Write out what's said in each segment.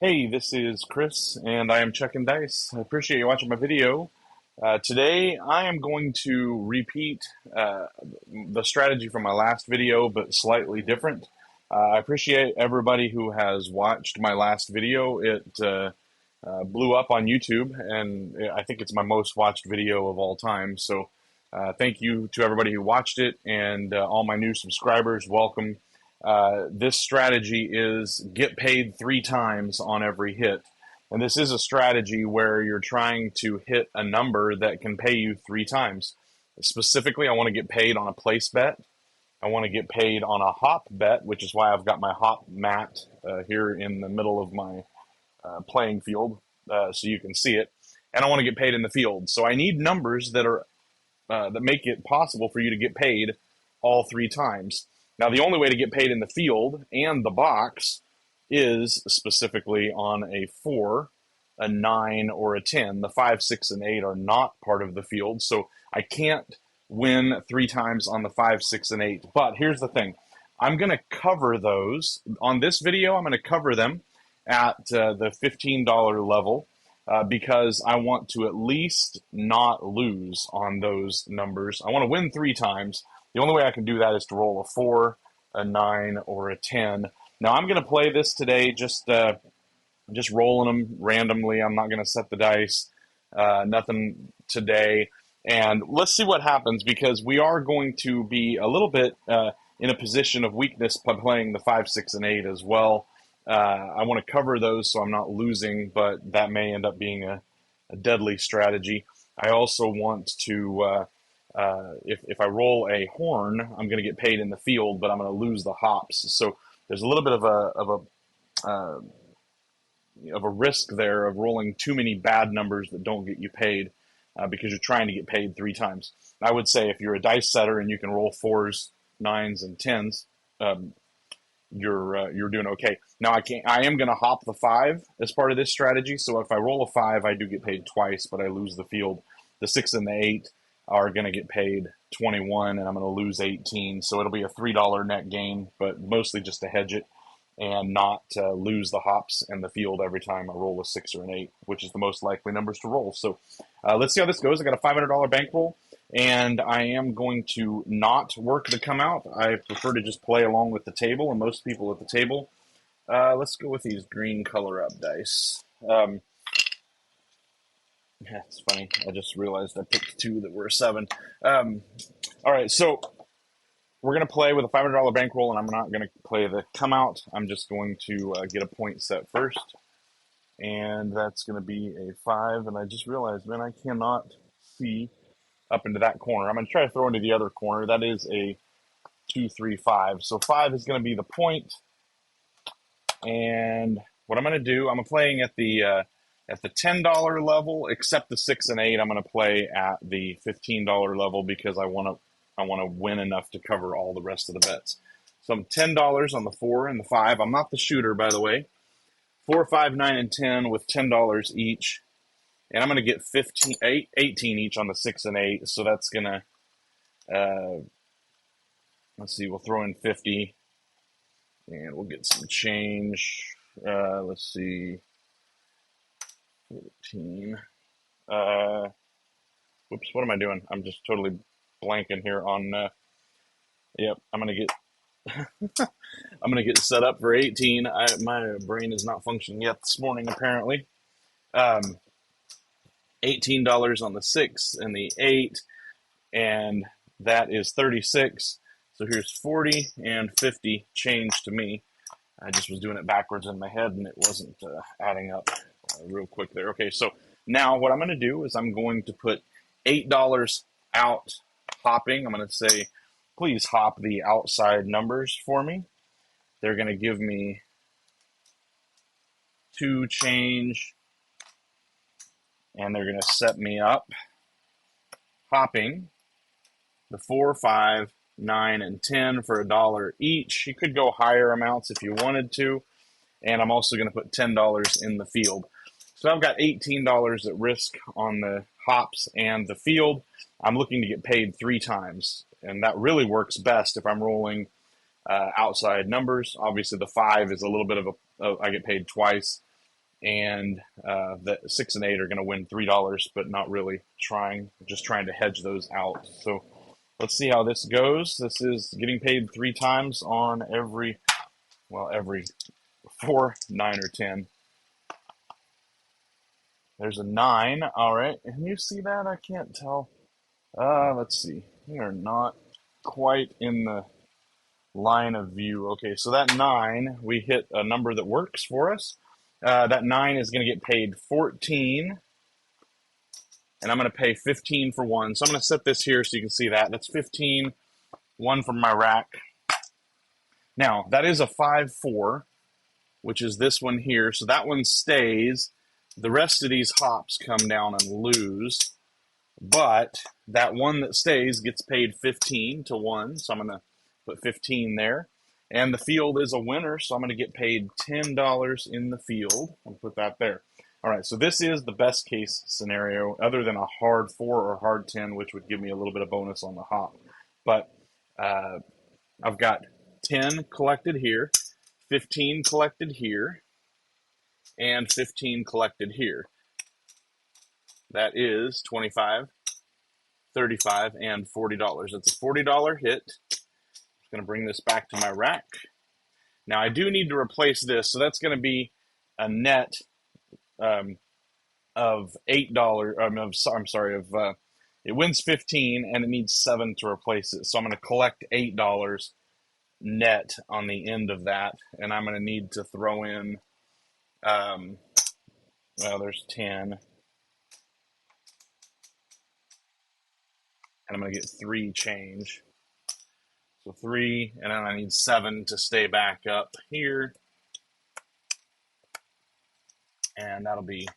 Hey, this is Chris, and I am checking dice. I appreciate you watching my video. Today, I am going to repeat the strategy from my last video, but slightly different. I appreciate everybody who has watched my last video. It blew up on YouTube, and I think it's my most watched video of all time. So, thank you to everybody who watched it, and all my new subscribers. Welcome. This strategy is get paid 3 times on every hit. And this is a strategy where you're trying to hit a number that can pay you 3 times. Specifically, I want to get paid on a place bet. I want to get paid on a hop bet, which is why I've got my hop mat here in the middle of my playing field so you can see it. And I want to get paid in the field. So I need numbers that make it possible for you to get paid all 3 times. Now, the only way to get paid in the field and the box is specifically on a 4, a 9, or a 10. The 5, 6, and 8 are not part of the field, so I can't win 3 times on the 5, 6, and 8. But here's the thing. I'm going to cover those. On this video, I'm going to cover them at the $15 level because I want to at least not lose on those numbers. I want to win 3 times. The only way I can do that is to roll a 4, a 9, or a 10. Now I'm going to play this today, just rolling them randomly. I'm not going to set the dice, nothing today. And let's see what happens, because we are going to be a little bit in a position of weakness by playing the 5, 6, and 8 as well. I want to cover those so I'm not losing, but that may end up being a deadly strategy. I also want to if I roll a horn, I'm going to get paid in the field, but I'm going to lose the hops. So there's a little bit of a risk there of rolling too many bad numbers that don't get you paid because you're trying to get paid 3 times. I would say if you're a dice setter and you can roll 4s, 9s, and 10s, you're doing okay. Now I am going to hop the 5 as part of this strategy. So if I roll a 5, I do get paid twice, but I lose the field. The 6 and the 8 are going to get paid 21, and I'm going to lose 18. So it'll be a $3 net gain, but mostly just to hedge it and not lose the hops and the field every time I roll a 6 or an 8, which is the most likely numbers to roll. So let's see how this goes. I got a $500 bankroll, and I am going to not work the come out. I prefer to just play along with the table, and most people at the table. Let's go with these green color up dice. It's funny. I just realized I picked 2 that were a 7. All right, so we're going to play with a $500 bankroll, and I'm not going to play the come out. I'm just going to get a point set first, and that's going to be a 5. And I just realized, man, I cannot see up into that corner. I'm going to try to throw into the other corner. That is a 2, 3, 5. So 5 is going to be the point. And what I'm going to do, I'm playing at the $10 level, except the 6 and 8. I'm going to play at the $15 level because I want to win enough to cover all the rest of the bets. So I'm $10 on the 4 and the 5. I'm not the shooter, by the way. 4, 5, 9, and 10 with $10 each. And I'm going to get 18 each on the 6 and 8. So that's going to, let's see, we'll throw in 50. And we'll get some change. Let's see. 14. Whoops, what am I doing? I'm just totally blanking here on, yep, I'm going to get, I'm going to get set up for 18. My brain is not functioning yet this morning, apparently. $18 on the 6 and the 8, and that is 36. So here's 40 and 50 change to me. I just was doing it backwards in my head, and it wasn't adding up real quick there. Okay, so now what I'm going to do is I'm going to put $8 out hopping. I'm going to say, please hop the outside numbers for me. They're going to give me 2 change, and they're going to set me up hopping the 4, 5, 9, and 10 for $1 each. You could go higher amounts if you wanted to. And I'm also going to put $10 in the field. So I've got $18 at risk on the hops and the field. I'm looking to get paid 3 times. And that really works best if I'm rolling outside numbers. Obviously, the 5 is a little bit of I get paid twice. and the 6 and 8 are going to win $3, but not really trying, just trying to hedge those out. So let's see how this goes. This is getting paid 3 times on every 4, 9, or 10. There's a 9. All right. Can you see that? I can't tell. Let's see. We are not quite in the line of view. Okay, so that 9, we hit a number that works for us. That 9 is going to get paid 14, and I'm going to pay 15 for 1. So I'm going to set this here so you can see that. That's 15, 1 from my rack. Now, that is a 5-4, which is this one here. So that one stays. The rest of these hops come down and lose. But that one that stays gets paid 15 to 1. So I'm going to put 15 there. And the field is a winner, so I'm going to get paid $10 in the field. I'll put that there. All right, so this is the best case scenario, other than a hard 4 or hard 10, which would give me a little bit of bonus on the hop. But I've got 10 collected here, 15 collected here, and 15 collected here. That is 25, 35, and $40. That's a $40 hit. I'm going to bring this back to my rack. Now I do need to replace this, so that's going to be a net of $8. I'm sorry, it wins 15 and it needs 7 to replace it. So I'm going to collect $8 net on the end of that, and I'm going to need to throw in, there's 10, and I'm going to get 3 change. So 3, and then I need 7 to stay back up here, and that'll be,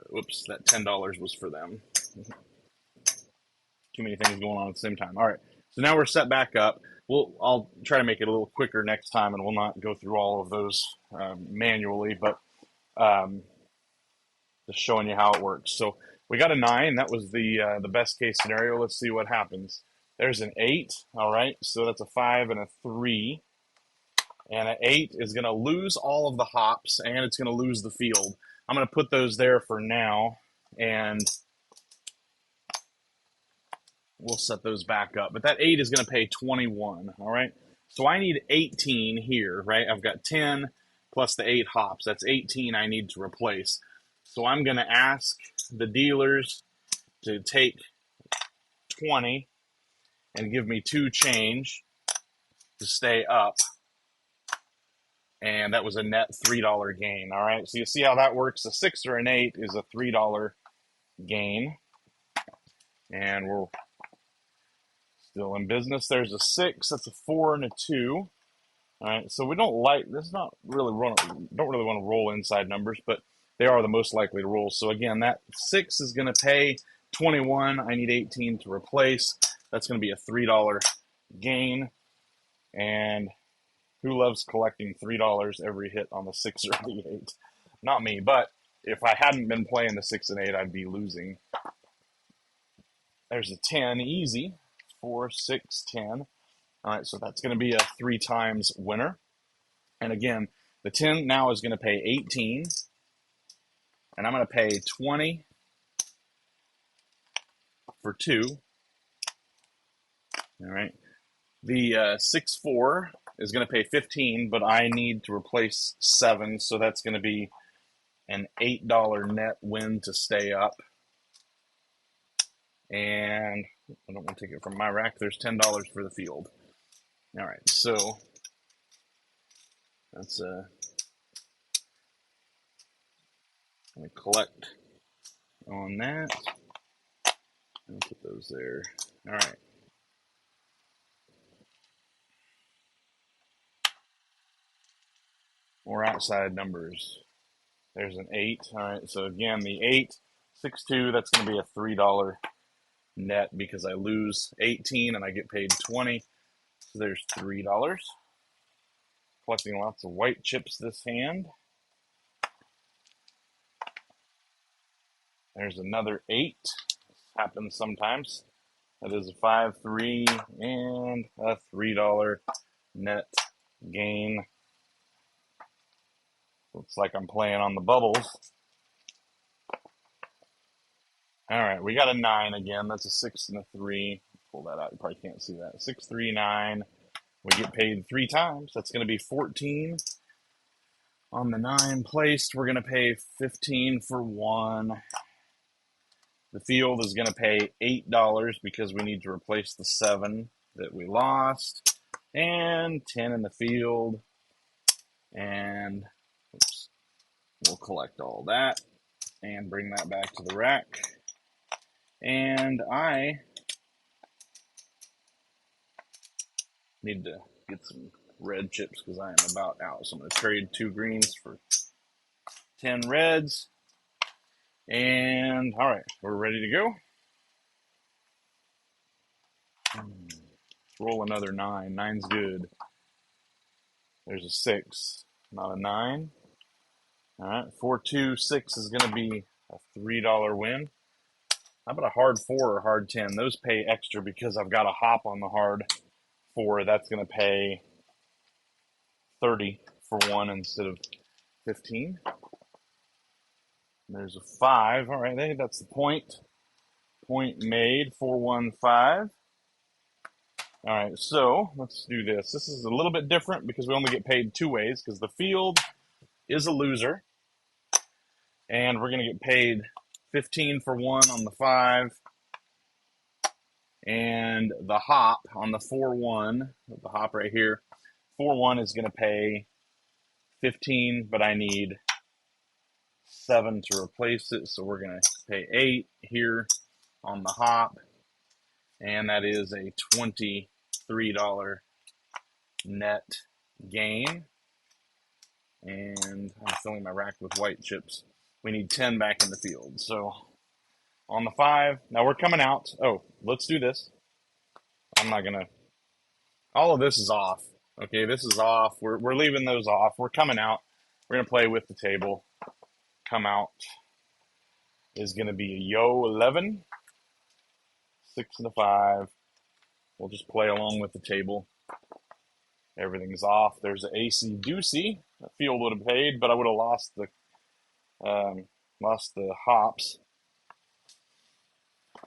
whoops, that $10 was for them. Too many things going on at the same time. All right, so now we're set back up. I'll try to make it a little quicker next time, and we'll not go through all of those manually, but just showing you how it works. So we got a 9. That was the best case scenario. Let's see what happens. There's an 8. All right, so that's a 5 and a 3. And an 8 is going to lose all of the hops, and it's going to lose the field. I'm going to put those there for now, and we'll set those back up. But that 8 is going to pay 21, all right? So I need 18 here, right? I've got 10 plus the 8 hops. That's 18 I need to replace. So I'm going to ask the dealers to take 20 and give me 2 change to stay up. And that was a net $3 gain, all right? So you see how that works. A 6 or an 8 is a $3 gain. And we're still in business. There's a 6, that's a 4 and a 2. All right, so we don't want to roll inside numbers, but they are the most likely to roll. So again, that 6 is going to pay 21. I need 18 to replace. That's going to be a $3 gain. And who loves collecting $3 every hit on the 6 or the 8? Not me, but if I hadn't been playing the 6 and 8, I'd be losing. There's a 10, easy. 4, 6, 10. All right, so that's going to be a 3 times winner. And again, the 10 now is going to pay 18. And I'm going to pay 20 for 2. All right. The 6-4 is going to pay 15, but I need to replace 7, so that's going to be an $8 net win to stay up. And I don't want to take it from my rack. There's $10 for the field. All right, so that's going to collect on that. I'll put those there. All right. More outside numbers. There's an 8. All right, so again, the 8, 6-2, that's going to be a $3 net because I lose 18 and I get paid 20. So there's $3. Collecting lots of white chips this hand. There's another 8. This happens sometimes. That is a 5, 3, and a $3 net gain. Looks like I'm playing on the bubbles. All right, we got a 9 again. That's a 6 and a 3. Pull that out. You probably can't see that. 6, 3, 9. We get paid 3 times. That's going to be 14 on the 9 placed. We're going to pay 15 for 1. The field is going to pay $8 because we need to replace the 7 that we lost. And 10 in the field. And oops, we'll collect all that and bring that back to the rack. And I need to get some red chips because I am about out. So I'm going to trade 2 greens for 10 reds. And all right, we're ready to go. Roll another 9. 9's good. There's a 6, not a 9. All right, 4, 2, 6 is going to be a $3 win. How about a hard 4 or hard 10? Those pay extra because I've got a hop on the hard 4. That's going to pay 30 for 1 instead of 15. There's a 5. All right, hey, that's the point. Point made, 4-1-5. All right, so let's do this. This is a little bit different because we only get paid 2 ways because the field is a loser. And we're going to get paid 15 for 1 on the 5. And the hop on the 4-1, the hop right here, 4-1 is going to pay 15, but I need 7 to replace it. So we're going to pay 8 here on the hop. And that is a $23 net gain. And I'm filling my rack with white chips. We need 10 back in the field. So on the 5, now we're coming out. Oh, let's do this. I'm not going to, all of this is off. Okay, this is off. We're leaving those off. We're coming out. We're going to play with the table. Come out is going to be a yo 11, 6 and a 5. We'll just play along with the table. Everything's off. There's an AC Doocy. The field would have paid, but I would have lost the hops.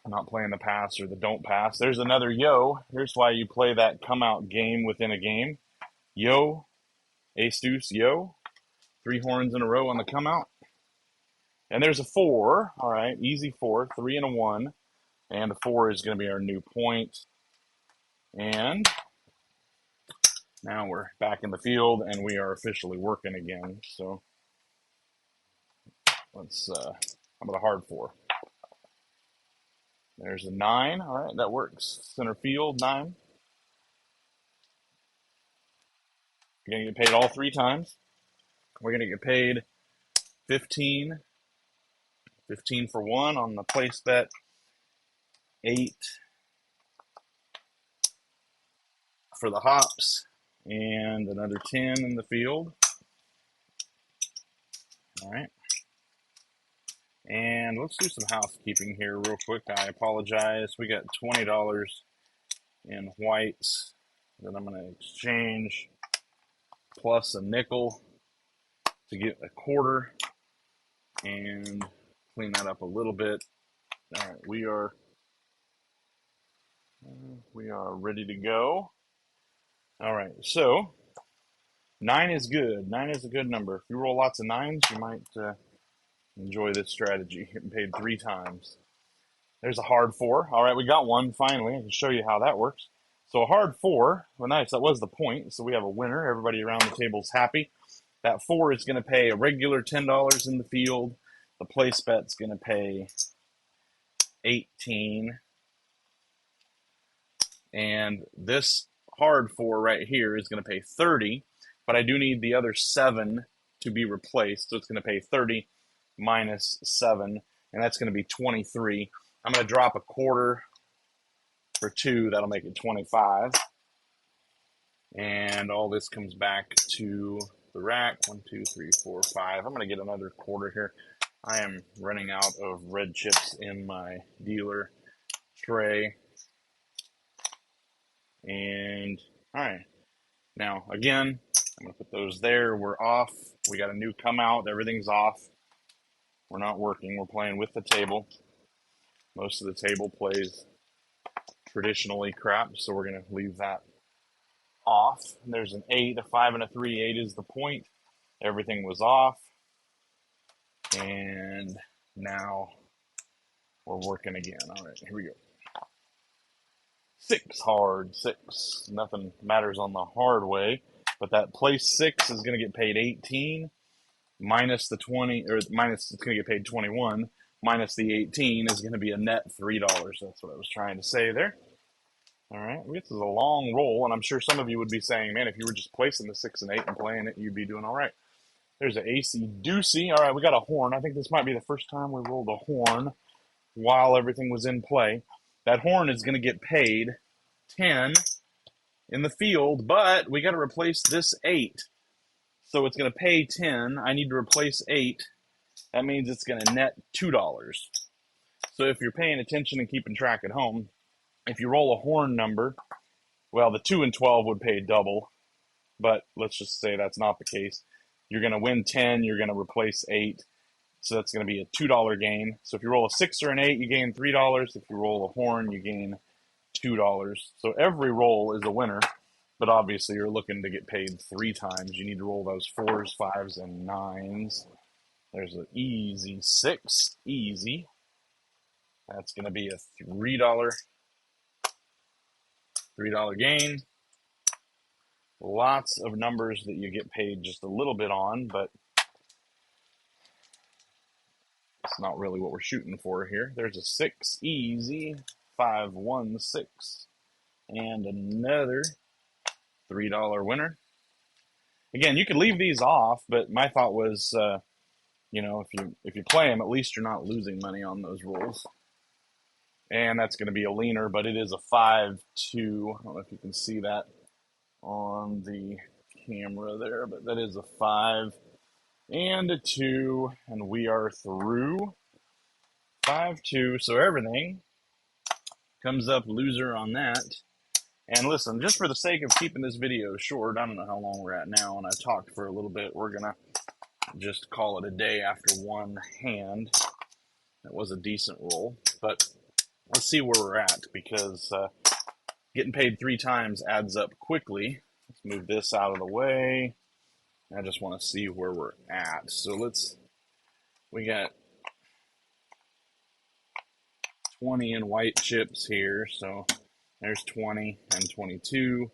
I'm not playing the pass or the don't pass. There's another yo. Here's why you play that come out game within a game. Yo, ace deuce, yo. 3 horns in a row on the come out. And there's a 4. All right, easy 4. 3 and a 1. And the 4 is going to be our new point. And now we're back in the field and we are officially working again. So let's, how about a hard 4? There's a 9. All right, that works. Center field, 9. You're going to get paid all 3 times. We're going to get paid 15. 15 for 1 on the place bet. 8 for the hops. And another 10 in the field. All right. And let's do some housekeeping here real quick. I apologize. We got $20 in whites that I'm going to exchange plus a nickel to get a quarter and clean that up a little bit. All right, we are ready to go. All right, so 9 is good. 9 is a good number. If you roll lots of 9s, you might enjoy this strategy. Getting paid 3 times. There's a hard 4. All right, we got one finally. I can show you how that works. So a hard 4. Well, nice. That was the point. So we have a winner. Everybody around the table is happy. That 4 is going to pay a regular $10 in the field. The place bet's going to pay 18. And this hard 4 right here is going to pay 30. But I do need the other 7 to be replaced. So it's going to pay 30 minus 7. And that's going to be 23. I'm going to drop a quarter for 2. That'll make it 25. And all this comes back to the rack. 1, 2, 3, 4, 5. I'm going to get another quarter here. I am running out of red chips in my dealer tray. And all right. Now, again, I'm going to put those there. We're off. We got a new come out. Everything's off. We're not working. We're playing with the table. Most of the table plays traditionally crap, so we're going to leave that off. There's an 8, a 5, and a 3. 8 is the point. Everything was off. And now we're working again. All right, here we go. 6 hard, 6. Nothing matters on the hard way, but that place 6 is going to get paid 18 minus the 20, or minus, it's going to get paid 21 minus the 18 is going to be a net $3. That's what I was trying to say there. All right, this is a long roll, and I'm sure some of you would be saying, man, if you were just placing the 6 and 8 and playing it, you'd be doing all right. There's an AC doozy. All right, we got a horn. I think this might be the first time we rolled a horn while everything was in play. That horn is going to get paid 10 in the field, but we got to replace this 8. So it's going to pay 10. I need to replace 8. That means it's going to net $2. So if you're paying attention and keeping track at home, if you roll a horn number, well, the 2 and 12 would pay double, but let's just say that's not the case. You're going to win 10, you're going to replace 8, so that's going to be a $2 gain. So if you roll a 6 or an 8, you gain $3. If you roll a horn, you gain $2. So every roll is a winner, but obviously you're looking to get paid 3 times. You need to roll those 4s, 5s, and 9s. There's an easy 6, easy. That's going to be a $3 gain. Lots of numbers that you get paid just a little bit on, but it's not really what we're shooting for here. There's a 6, easy, 5, 1, 6, and another $3 winner. Again, you could leave these off, but my thought was, if you play them, at least you're not losing money on those rolls. And that's going to be a leaner, but it is a 5-2. I don't know if you can see that on the camera there, but that is a 5 and a 2, and we are through. 5-2, so everything comes up loser on that. And listen, just for the sake of keeping this video short, I don't know how long we're at now, and I talked for a little bit. We're going to just call it a day after one hand. That was a decent roll, but let's see where we're at, because getting paid 3 times adds up quickly. Let's move this out of the way. I just want to see where we're at. So we got 20 in white chips here. So there's 20 and 22.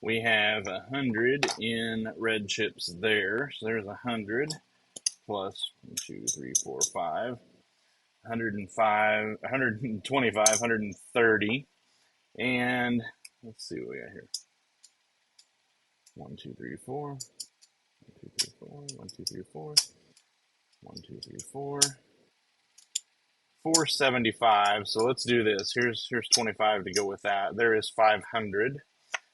We have 100 in red chips there. So there's 100 plus 1, 2, 3, 4, 5. 105, 125, 130. And let's see what we got here. 1, 2, 3, 4. 1, 2, 3, 4. 1, 2, 3, 4. 1, 2, 3, 4. 475. So let's do this. Here's 25 to go with that. There is 500.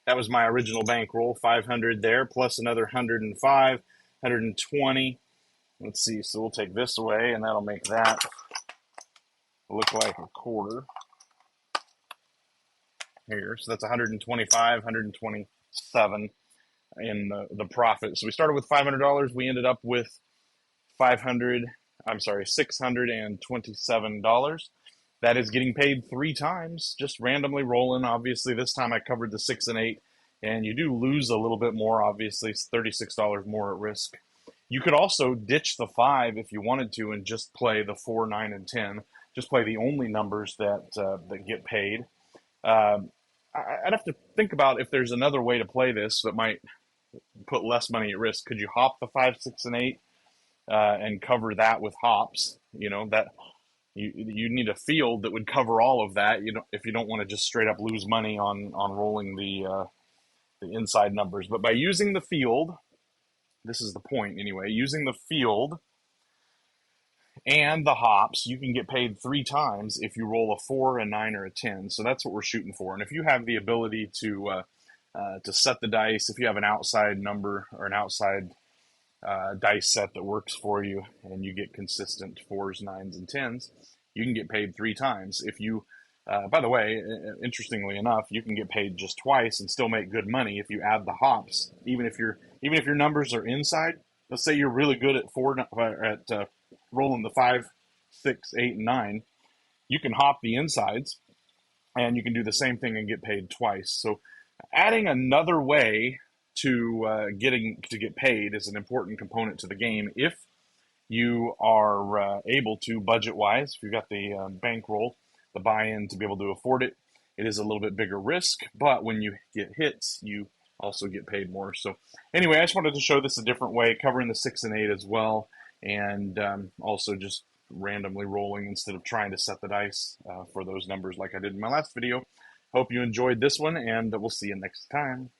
That was my original bankroll. 500 there, plus another 105, 120. Let's see. So we'll take this away, and that'll make that look like a quarter here. So that's 125, 127 in the profit. So we started with $500. We ended up with $627. That is getting paid 3 times, just randomly rolling. Obviously, this time I covered the 6 and 8, and you do lose a little bit more. Obviously, it's $36 more at risk. You could also ditch the 5 if you wanted to and just play the 4, 9, and 10. Just play the only numbers that get paid. I'd have to think about if there's another way to play this that might put less money at risk. Could you hop the 5, 6, and 8 and cover that with hops? That you need a field that would cover all of that. If you don't want to just straight up lose money on rolling the inside numbers. But by using the field, this is the point anyway. Using the field and the hops, you can get paid 3 times if you roll a 4, a 9, or a 10. So that's what we're shooting for. And if you have the ability to set the dice, if you have an outside number or an outside dice set that works for you, and you get consistent 4s, 9s, and 10s, you can get paid 3 times. If you By the way, interestingly enough, you can get paid just twice and still make good money if you add the hops. Even if your numbers are inside. Let's say you're really good at rolling the 5, 6, 8, and 9. You can hop the insides, and you can do the same thing and get paid twice. So, adding another way to getting to get paid is an important component to the game if you are able to budget wise. If you've got the bankroll, the buy-in to be able to afford it, it is a little bit bigger risk, but when you get hits, you also get paid more. So anyway, I just wanted to show this a different way, covering the 6 and 8 as well, and also just randomly rolling instead of trying to set the dice for those numbers like I did in my last video. Hope you enjoyed this one, and we'll see you next time.